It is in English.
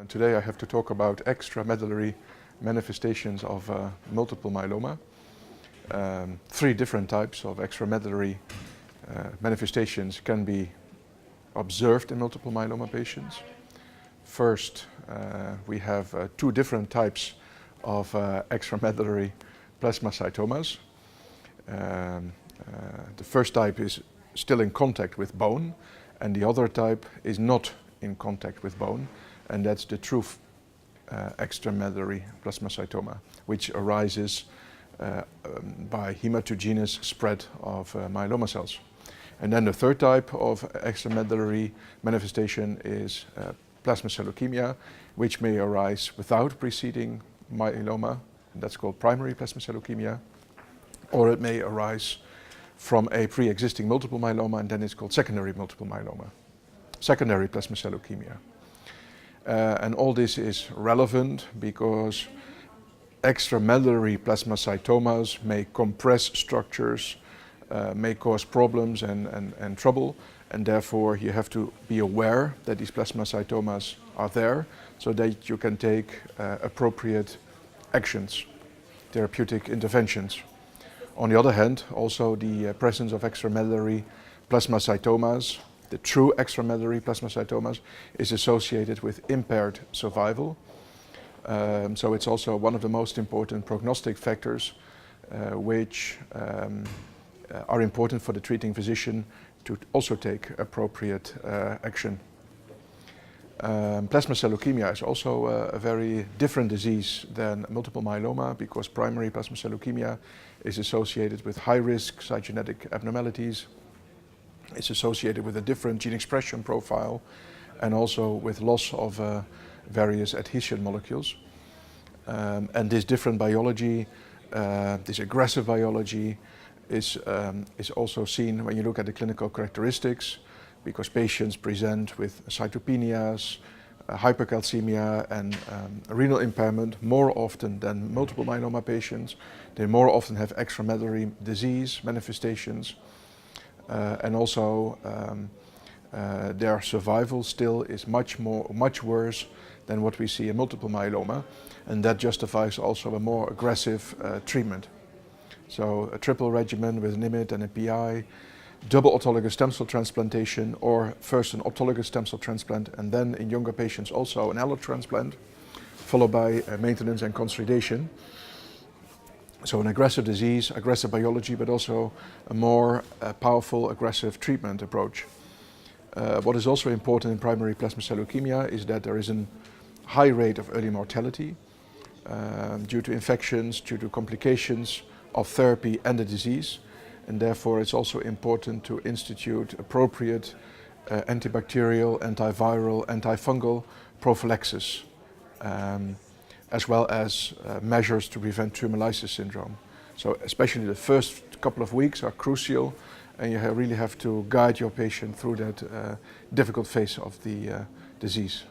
Today I have to talk about extramedullary manifestations of multiple myeloma. Three different types of extramedullary manifestations can be observed in multiple myeloma patients. First, we have two different types of extramedullary plasmacytomas. The first type is still in contact with bone, and the other type is not in contact with bone, and that's the true extramedullary plasmacytoma, which arises by hematogenous spread of myeloma cells. And then the third type of extramedullary manifestation is plasma cell leukemia, which may arise without preceding myeloma, and that's called primary plasma cell leukemia, or it may arise from a pre-existing multiple myeloma, and then it's called secondary multiple myeloma, secondary plasma cell leukemia. And all this is relevant because extramedullary plasmacytomas may compress structures, may cause problems and trouble, and therefore you have to be aware that these plasmacytomas are there so that you can take appropriate actions, therapeutic interventions. On the other hand, also the presence of extramedullary plasmacytomas, the true extramedullary plasmacytomas, is associated with impaired survival. So it's also one of the most important prognostic factors which are important for the treating physician to also take appropriate action. Plasma cell leukemia is also a very different disease than multiple myeloma because primary plasma cell leukemia is associated with high-risk cytogenetic abnormalities. It's associated with a different gene expression profile and also with loss of various adhesion molecules. And this different biology, this aggressive biology, is also seen when you look at the clinical characteristics, because patients present with cytopenias, hypercalcemia and renal impairment more often than multiple myeloma patients. They more often have extramedullary disease manifestations, and also their survival still is much worse than what we see in multiple myeloma, and that justifies also a more aggressive treatment. So a triple regimen with an IMiD and a PI, double autologous stem cell transplantation, or first an autologous stem cell transplant and then in younger patients also an allotransplant, followed by maintenance and consolidation. So an aggressive disease, aggressive biology, but also a more powerful aggressive treatment approach. What is also important in primary plasma cell leukemia is that there is a high rate of early mortality due to infections, due to complications of therapy and the disease. And therefore it's also important to institute appropriate antibacterial, antiviral, antifungal prophylaxis, as well as measures to prevent tumor lysis syndrome. So especially the first couple of weeks are crucial, and you really have to guide your patient through that difficult phase of the disease.